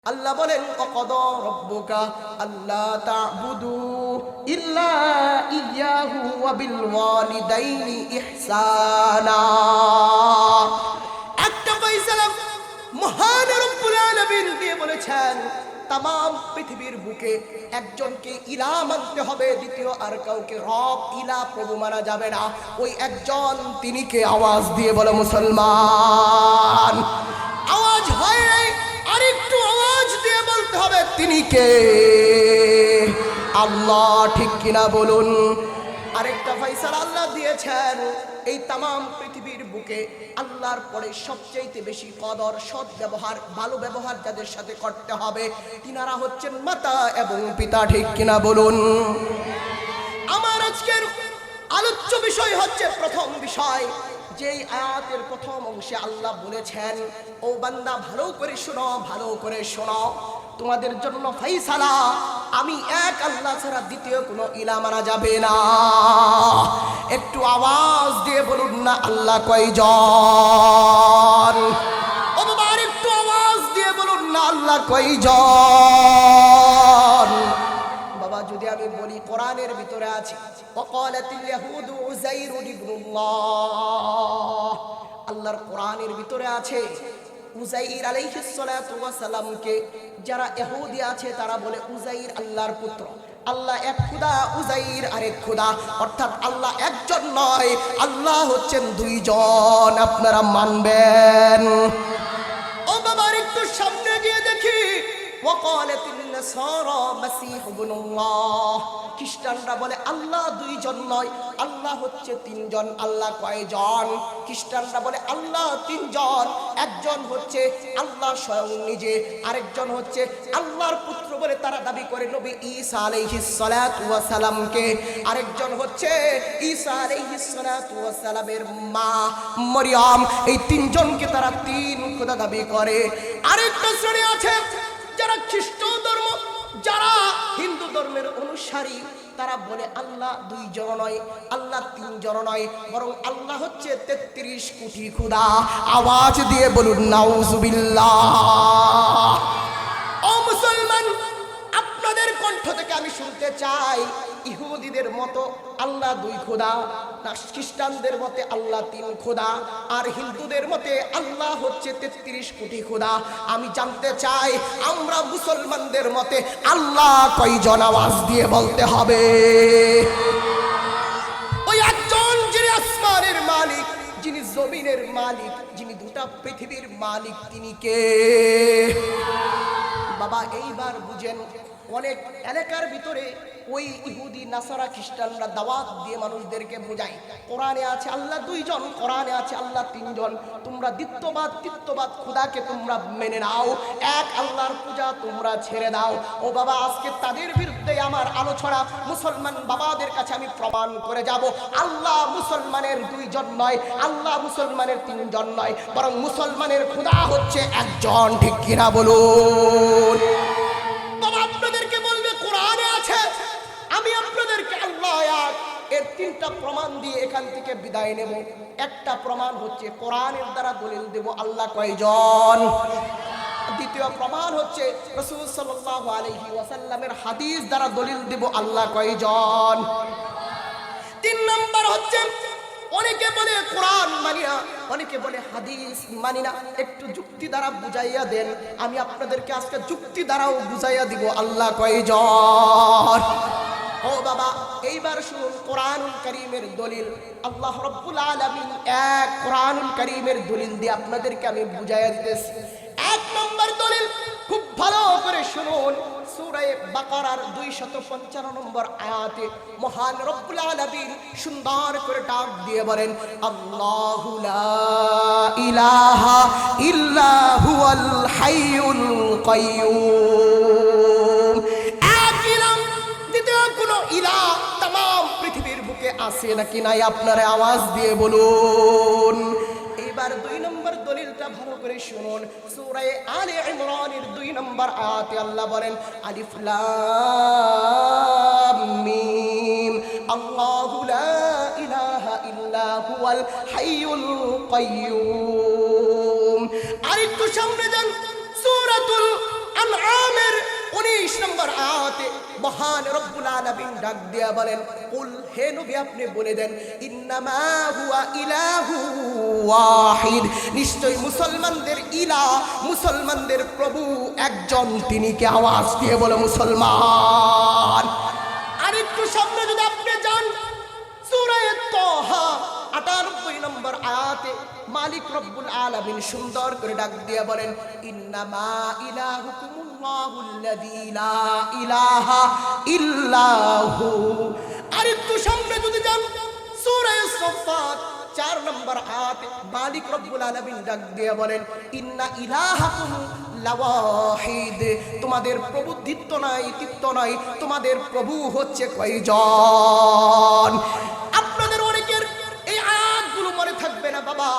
আল্লাহ বলেন ওয়াকাদা রাব্বুকা আল্লা তা'বুদু ইল্লা ইয়্যাহু ওয়া বিল ওয়ালিদাইনি ইহসানা। একটা ফয়সালা মহান রব্বুল আলামিন দিয়ে বলেছেন তাম পৃথিবীর বুকে একজনকে ইলা মানতে হবে, দ্বিতীয় আর কাউকে রব ইলা প্রভু মানা যাবে না। ওই একজন তিনি কে? আওয়াজ দিয়ে বলো মুসলমান। আওয়াজ হয় নাই, আরেকটু আওয়াজ দিয়ে বলতে হবে তিনি কে? আল্লাহ। ঠিক কিনা বলুন? আরেকটা ফয়সালা আল্লাহ দিয়েছেন এই তাম পৃথিবীর বুকে আল্লাহর পরে সবচেয়ে বেশি কদর, সৎ ব্যবহার, ভালো ব্যবহার যাদের সাথে করতে হবে তিনারা হচ্ছেন মাতা এবং পিতা। ঠিক কিনা বলুন? আমার আজকের আলোচ্য বিষয় হচ্ছে প্রথম বিষয়, যেই আয়াতের প্রথম অংশে আল্লাহ বলেছেন ও বান্দা ভালো করে শোনো, ভালো করে শোনো, তোমাদের জন্য ফয়সালা আমি এক আল্লাহ ছাড়া দ্বিতীয় কোনো ইলা মানা যাবে না। একটু আওয়াজ দিয়ে বলুন না আল্লাহ কয়জন? ও বাবা একটু আওয়াজ দিয়ে বলুন না আল্লাহ কয়জন? বাবা যদি আমি বলি কোরআনের ভিতরে আছে ওয়াকালাতিল ইয়াহুদু উযাইর ইবনুল্লাহ, আল্লাহর কোরআনের ভিতরে আছে উযাইর আলাইহিস সালাতু ওয়াস সালামকে যারা ইহুদি আছে তারা বলে উযাইর আল্লাহর পুত্র। আল্লাহ এক খোদা, উযাইর আরেক খোদা, অর্থাৎ আল্লাহ একজন নয়, আল্লাহ হচ্ছেন দুইজন। আপনারা মানবেন? ও বাবা একটু সামনে গিয়ে দেখি ওয়াকালাতিন নাসারা মাসীহ ইবনুল্লাহ, খ্রিস্টানরা বলে আল্লাহ দুইজন নয়, আল্লাহ হচ্ছে তিনজন। আল্লাহ কয়জন? খ্রিস্টানরা বলে আল্লাহ তিনজন, একজন হচ্ছে আল্লাহ স্বয়ং নিজে, আরেকজন হচ্ছে আল্লাহর পুত্র বলে তারা দাবি করে নবী ঈসা আলাইহিস সালাতু ওয়াস সালামকে, আরেকজন হচ্ছে ঈসা আলাইহিস সালাতু ওয়াস সালামের মা মরিয়ম। এই তিনজনকে তারা তিন খোদা দাবি করে। আরেকটা শ্রেণী আছে যারা খ্রিস্ট ধর্ম, যারা হিন্দু ধর্মের অনুসারী, তারা বলে আল্লাহ দুইজন নয়, আল্লাহ তিনজন নয়, বরং আল্লাহ হচ্ছে ৩৩ কোটি খোদা। আওয়াজ দিয়ে বলুন নাউজুবিল্লাহ। ও মুসলমান, আপনাদের কণ্ঠ থেকে আমি শুনতে চাই ইহুদিদের মতো আল্লাহ দুই খোদা, না খ্রিস্টানদের মতে আল্লাহ তিন খোদা, আর হিন্দুদের মতে আল্লাহ হচ্ছে ৩৩ কোটি খোদা। আমি জানতে চাই আমরা মুসলমানদের মতে আল্লাহ কয়জন? আওয়াজ দিয়ে বলতে হবে। ওই একজন যিনি আসমানের মালিক, যিনি জমিনের মালিক, যিনি দুটা পৃথিবীর মালিক, তিনি কে? বাবা এইবার বুঝেন, অনেক এলাকার ভিতরে ওই ইহুদি নাসারা খ্রিস্টানরা দাওয়াত দিয়ে মানুষদেরকে বোঝায় কোরআনে আছে আল্লাহ দুইজন, কোরআনে আছে আল্লাহ তিনজন, তোমরা দ্বিত্ববাদ খোদাকে তোমরা মেনে নাও, এক আল্লাহর পূজা তোমরা ছেড়ে দাও। ও বাবা আজকে তাদের বিরুদ্ধে আমার আলোচনা। মুসলমান বাবাদের কাছে আমি প্রমাণ করে যাব আল্লাহ মুসলমানের দুইজন নয়, আল্লাহ মুসলমানের তিনজন নয়, বরং মুসলমানের খোদা হচ্ছে একজন। ঠিক কিনা বলুন? বাবা আপনাদেরকে বলবে কোরআনে আছে, আমি আপনাদেরকে আল্লাহ এক এর তিনটা প্রমাণ দিয়ে এখান থেকে বিদায় নেব। একটা প্রমাণ হচ্ছে কোরআনের দ্বারা দলিল দেব আল্লাহ কয়জন। দ্বিতীয় প্রমাণ হচ্ছে রাসূল সাল্লাল্লাহু আলাইহি ওয়াসাল্লামের হাদিস দ্বারা দলিল দেব আল্লাহ কয়জন। তিন নাম্বার হচ্ছে অনেকে বলে কোরআন মানি না, অনেকে বলে হাদিস মানি না, একটু যুক্তি দ্বারা বুঝাইয়া দেন। আমি আপনাদেরকে আজকে যুক্তি দ্বারাও বুঝাইয়া দিব আল্লাহ কয়জন। ও বাবা এইবার শুনুন কোরআনুল কারীমের দলিল। আল্লাহ রাব্বুল আলামিন এক কোরআনুল কারীমের দলিল দিয়ে আপনাদেরকে আমি বুঝাইয়া দিতেছি। এক নম্বর দলিল, খুব ভালো করে শুনুন, সূরা বাকারার 255 নম্বর আয়াতে মহান রব্বুল আলামিন সুন্দর করে ডাক দিয়ে বলেন আল্লাহু লা ইলাহা ইল্লা হুয়াল হাইয়ুল কাইয়্যুম। এক ইলাহ, দ্বিতীয় কোনো ইলাহ तमाम পৃথিবীর বুকে আছে নাকি নাই? আপনারা আওয়াজ দিয়ে বলুন। এবার দুই নম্বর দলিলটা ভালো করে শুনুন, সূরা আলে ইমরানের 2 নম্বর আয়াতে আল্লাহ বলেন আলিফ লাম মিম আল্লাহু লা ইলাহা ইল্লা হুয়াল হাইয়ুল কাইয়্যুম। আরেকটু সামনে যান, সূরাতুল নম্বর আয়াতে মহান রব্বুল আলামিন ডাক দিয়া বলেন, কুল, হে নবী আপনি বলে দেন, ইন্নামা হুয়া ইলাহু ওয়াহিদ, নিশ্চয় মুসলমানদের ইলাহ, মুসলমানদের প্রভু একজন, তিনি কে? আওয়াজ দিয়ে বলে মুসলমান। আর একটু সামনে যদি আপনি যান, সূরা তাহা ৯৮ নম্বর আয়াতে মালিক রব্বুল আলামিন সুন্দর করে ডাক দিয়ে বলেন, ইন্নামা ইলাহুকুমুল্লাহুল্লাযী লা ইলাহা ইল্লাহু। আর একটু সামনে যদি যান, সূরা সাফফাত ৪ নম্বর আয়াতে মালিক রব্বুল আলামিন ডাক দিয়ে বলেন, ইন্না ইলাহাকুম লাওয়াহিদ, তোমাদের প্রভু দ্বিত্ব নাই, তৃতীয় নাই, তোমাদের প্রভু হচ্ছে কয়জন? আপনাদের অনেকের এই আয়াতগুলো মনে থাকবে না বাবা,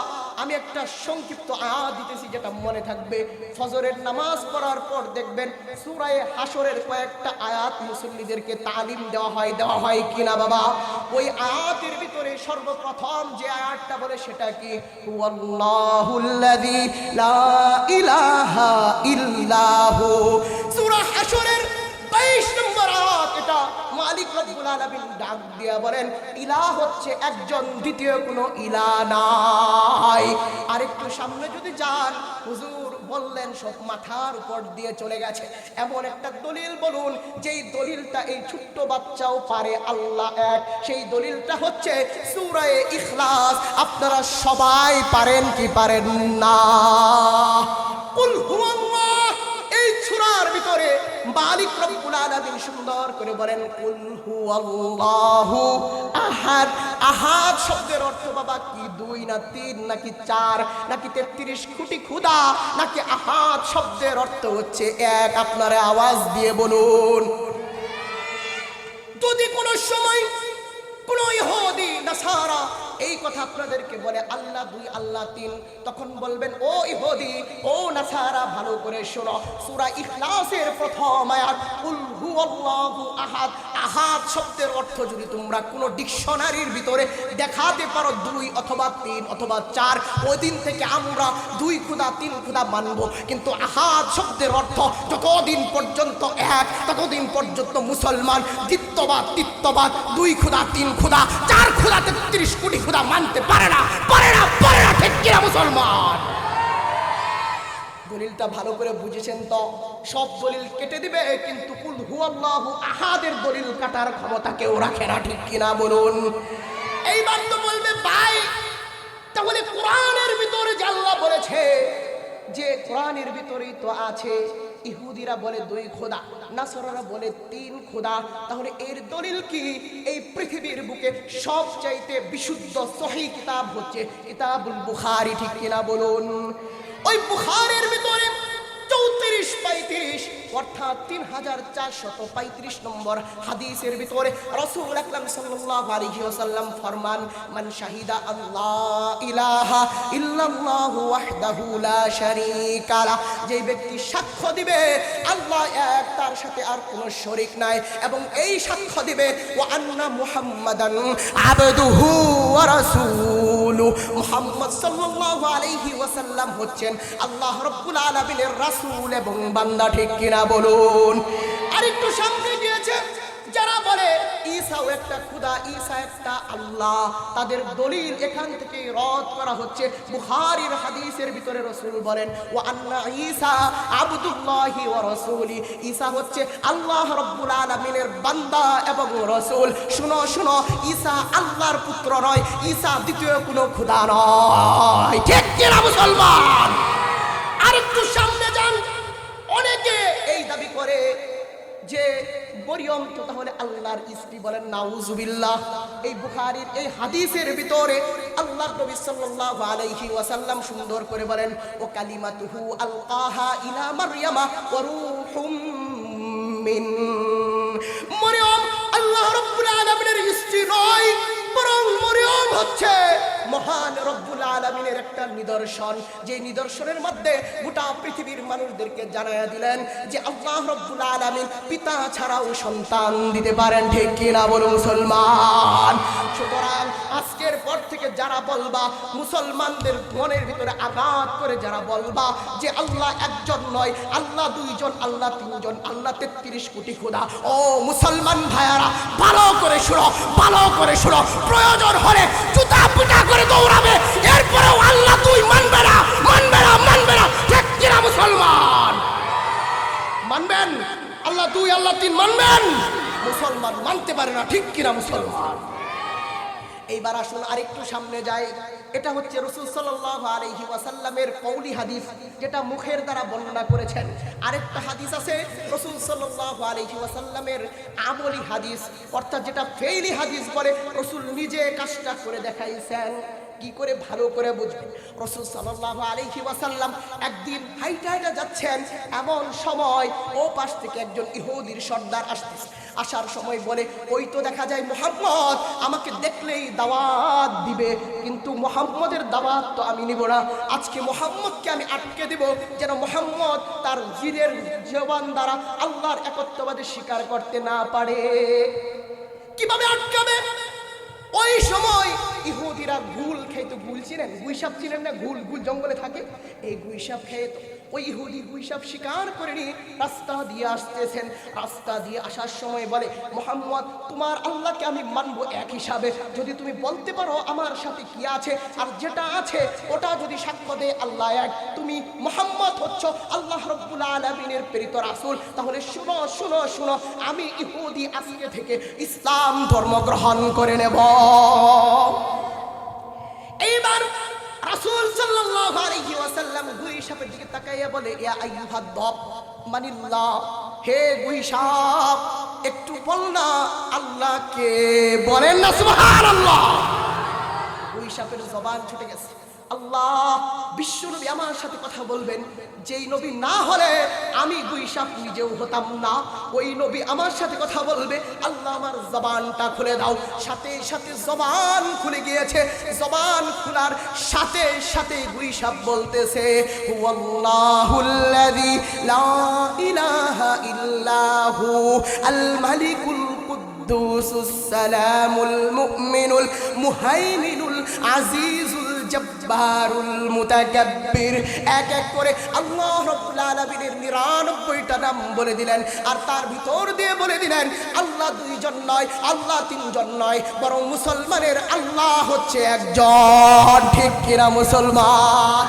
আমি একটা সংক্ষিপ্ত আয়াত দিতেছি যেটা মনে থাকবে। ফজরের নামাজ পড়ার পর দেখবেন সূরা হাশরের কয়েকটা আয়াত মুসল্লিদেরকে তালিম দেওয়া হয় কিনা বাবা? ওই আয়াতের ভিতরে সর্বপ্রথম যে আয়াতটা বলে সেটা কি? হুয়াল্লাহুল্লাযী লা ইলাহা ইল্লাহু। সূরা হাশরের ২২ নম্বর আয়াত, এটা মালিক রব্বুল আলামিন ডাক দিয়া বলেন, ইলাহ হচ্ছে একজন, দ্বিতীয় কোনো ইলাহ নাই। আরেকটু সামনে যদি যান, হুজুর বললেন সব মাথার উপর দিয়ে চলে গেছে, এমন একটা দলিল বলুন যেই দলিলটা এই ছোট্ট বাচ্চাও পারে আল্লাহ এক। সেই দলিলটা হচ্ছে সূরা ইখলাস। আপনারা সবাই পারেন কি পারেন না? কুল হুয়াল্লাহ, এই সূরার ভিতরে মালিক রব্বুল আলামিন সুন্দর করে বলেন, কুল হুয়াল্লাহু আহাদ। আহাদ শব্দের অর্থ বাবা কি? ২ না ৩ নাকি ৪ নাকি ৩৩ কোটি খোদা, নাকি আহাদ শব্দের অর্থ হচ্ছে এক? আপনারা আওয়াজ দিয়ে বলুন। যদি কোনো সময় কোন ইহুদি নাসারা এই কথা আপনাদেরকে বলে আল্লাহ ২ আল্লাহ ৩, তখন বলবেন, ও ইহুদি, ও নাসারা, ভালো করে শোনো, সূরা ইখলাসের প্রথম আয়াত কুল হুয়াল্লাহু আহাদ। আহাদ শব্দের অর্থ যদি তোমরা কোনো ডিকশনারির ভিতরে দেখাতে পারো ২ অথবা ৩ অথবা ৪, ওই দিন থেকে আমরা ২ খোদা ৩ খোদা মানব। কিন্তু আহাদ শব্দের অর্থ যতদিন পর্যন্ত এক, ততদিন পর্যন্ত মুসলমান দ্বিত্ববাদ, তৃতীয়বাদ, ২ খোদা ৩ খোদা ৪ খোদা ৩৩ কোটি খোদা মানতে পারে না, ঠিক কিনা মুসলমান? দলিলটা ভালো করে বুঝেছেন তো? সব দলিল কেটে দিবে, কিন্তু কুল হুয়াল্লাহু আহাদের দলিল কাটার ক্ষমতা কেউ রাখে না, ঠিক কিনা বলুন? এইবার তো বলবে ভাই, তাহলে কোরআনের ভিতরে যে আল্লাহ বলেছে, যে কোরআনের ভিতরেই তো আছে ইহুদিরা বলে ২ খোদা, নাসারারা বলে ৩ খোদা, তাহলে এর দলিল কি? এই পৃথিবীর বুকে সবচাইতে বিশুদ্ধ সহিহ কিতাব হচ্ছে কিতাবুল বুখারী, ঠিক কিনা বলুন? ওই বুখারীর ভিতরে ৩৪-৩৫ অর্থাৎ ৩৪৩৫ নম্বর হাদিসের ভিতরে রাসূল আকরাম সাল্লাল্লাহু আলাইহি ওয়াসাল্লাম ফরমান, মান শাহিদা আল্লাহ ইলাহা ইল্লাল্লাহু ওয়াহদাহু লা শারীকা লা, যে ব্যক্তি সাক্ষ্য দিবে আল্লাহ এক, তার সাথে আর কোনো শরীক নাই, এবং এই সাক্ষ্য দিবে ওয়া আন্না মুহাম্মাদান আবদুহু ওয়া রাসূলু, মুহাম্মদ সাল্লাল্লাহু আলাইহি ওয়াসাল্লাম হচ্ছেন আল্লাহ রাব্বুল আলামিনের রাসূল এবং বান্দা, ঠিক কিনা বলুন? আর একটু সামনে গিয়েছে যারা বলে ঈসাও একটা খোদা, ঈসা একটা আল্লাহ, তাদের দলিল এখান থেকে রদ করা হচ্ছে। বুখারীর হাদিসের ভিতরে রাসূল বলেন, ওয়া আন্না ঈসা আবদুল্লাহি ওয়া রাসূলি, ঈসা হচ্ছে আল্লাহ রাব্বুল আলামিনের বান্দা এবং রাসূল। শুনো শুনো, ঈসা আল্লাহর পুত্র নয়, ঈসা দ্বিতীয় কোনো খোদা নয়, ঠিক কিনা মুসলমান? আর একটু সামনে যান, অনেকে এই দাবি করে যে মরিয়ম তো তাহলে আল্লাহর স্ত্রী, বলেন নাউজুবিল্লাহ। এই বুখারীর এই হাদিসের ভিতরে আল্লাহর নবী সাল্লাল্লাহু আলাইহি ওয়াসাল্লাম সুন্দর করে বলেন, ও কালিমাতুহু আলকাহা ইলা মারইয়ামা ওয়া রূহুম মিন। মরিয়ম আল্লাহ রাব্বুল আলামিনের স্ত্রী নয়, বরং মরিয়ম হচ্ছে মহান রব্বুল আলামিনের একটা নিদর্শন, যে নিদর্শনের মধ্যে গোটা পৃথিবীর মানুষদেরকে জানায়া দিলেন যে আল্লাহ রব্বুল আলামিন পিতা ছাড়াও সন্তান দিতে পারেন। ঠিক কিনা বলো মুসলমান? সুতরাং আজকের পর থেকে যারা বলবা, মুসলমানদের মনের ভিতরে আঘাত করে যারা বলবা যে আল্লাহ একজন নয়, আল্লাহ দুইজন, আল্লাহ তিনজন, আল্লাহ 33 কোটি খোদা, ও মুসলমান ভাইয়ারা ভালো করে শুনো, ভালো করে শুনো, প্রয়োজন হলে জুতা পিটা করে দৌড়াবে, এরপরেও আল্লাহ দুই মানবে না, মানবে না, মানবে না। ঠিক কিনা মুসলমান? মানবেন? আল্লাহ দুই, আল্লাহ তিন মানবেন? মুসলমান মানতে পারে না। ঠিক কিনা মুসলমান? এইবার আসুন আরেকটু সামনে যাই। এটা হচ্ছে রাসূল সাল্লাল্লাহু আলাইহি ওয়াসাল্লামের কওলি হাদিস, যেটা মুখের দ্বারা বর্ণনা করেছেন। আরেকটা হাদিস আছে রাসূল সাল্লাল্লাহু আলাইহি ওয়াসাল্লামের আমলি হাদিস, অর্থাৎ যেটা ফেইলি হাদিস বলে, রাসূল নিজে কাজটা করে দেখাইছেন। কি করে? ভালো করে বুঝবেন। রাসূল সাল্লাল্লাহু আলাইহি ওয়াসাল্লাম একদিন হাইটা হাইটা যাচ্ছেন, এমন সময় ও পাশ থেকে একজন ইহুদির সর্দার আসতেছে। আসার সময় বলে, ওই তো দেখা যায় মুহাম্মদ আমাকে দেখলেই দাওয়াত দিবে, কিন্তু মুহাম্মদের দাওয়াত তো আমি নিব না। আজকে মুহাম্মদকে আমি আটকে দেব, যেন মুহাম্মদ তার জিদের জবান দ্বারা আল্লাহর একত্ববাদে স্বীকার করতে না পারে। কিভাবে আটকাবে? ওই সময় ইহুদিরা গুল খেত। গুল চিনেন? গুইসাপ চিনেন না? গুল, গুল জঙ্গলে থাকে, এই গুইসাপ খেত। ওই ইহুদি গুইসাপ শিকার করে নিয়ে রাস্তা দিয়ে আসতেছেন। রাস্তা দিয়ে আসার সময় বলে, মুহাম্মদ তোমার আল্লাহকে আমি মানব এক হিসাবে, যদি তুমি বলতে পারো আমার সাথে কি আছে, আর যেটা আছে ওটা যদি সাক্ষ্য দেয় আল্লাহ এক, তুমি মুহাম্মদ হচ্ছ আল্লাহ রাব্বুল আলামিনের প্রেরিত রাসূল, তাহলে শুনো শুনো শুনো, আমি ইহুদি আজকে থেকে ইসলাম ধর্ম গ্রহণ করে নেব। এইবার রাসূল সাল্লাল্লাহু আলাইহি ওয়াসাল্লাম গুইসাপের দিকে তাকাইয়া বলে, ইয়া আইয়ুহাদ দাব মানিল্লাহ, হে গুইসাপ একটু বল না আল্লাহকে। বলেন না সুবহানাল্লাহ। গুইসাপের জবান ছুটে গেছে। আল্লাহ, বিশ্বনবী আমার সাথে কথা বলবেন, যেই নবী না হলে আমি গুইসাপ নিজেও হতাম না, ওই নবী আমার সাথে কথা বলবে, আল্লাহ আমার জবানটা খুলে দাও। সাথে সাথে জবান খুলে গিয়েছে। জবান খোলার সাথে সাথে গুইসাপ বলতেছে, হুয়াল্লাহুল্লাযী লা ইলাহা ইল্লাহু আল মালিকুল কুদ্দুসুস সালামুল মুমিনুল মুহাইমিনুল আজিজুল জব্বারুল মুতাকাব্বির। এক এক করে আল্লাহ রাব্বুল আলামিনের 99টা নাম বলে দিলেন, আর তার ভিতর দিয়ে বলে দিলেন আল্লাহ দুইজন নয়, আল্লাহ তিনজন নয়, বরং মুসলমানের আল্লাহ হচ্ছে একজন। ঠিক কিনা মুসলমান?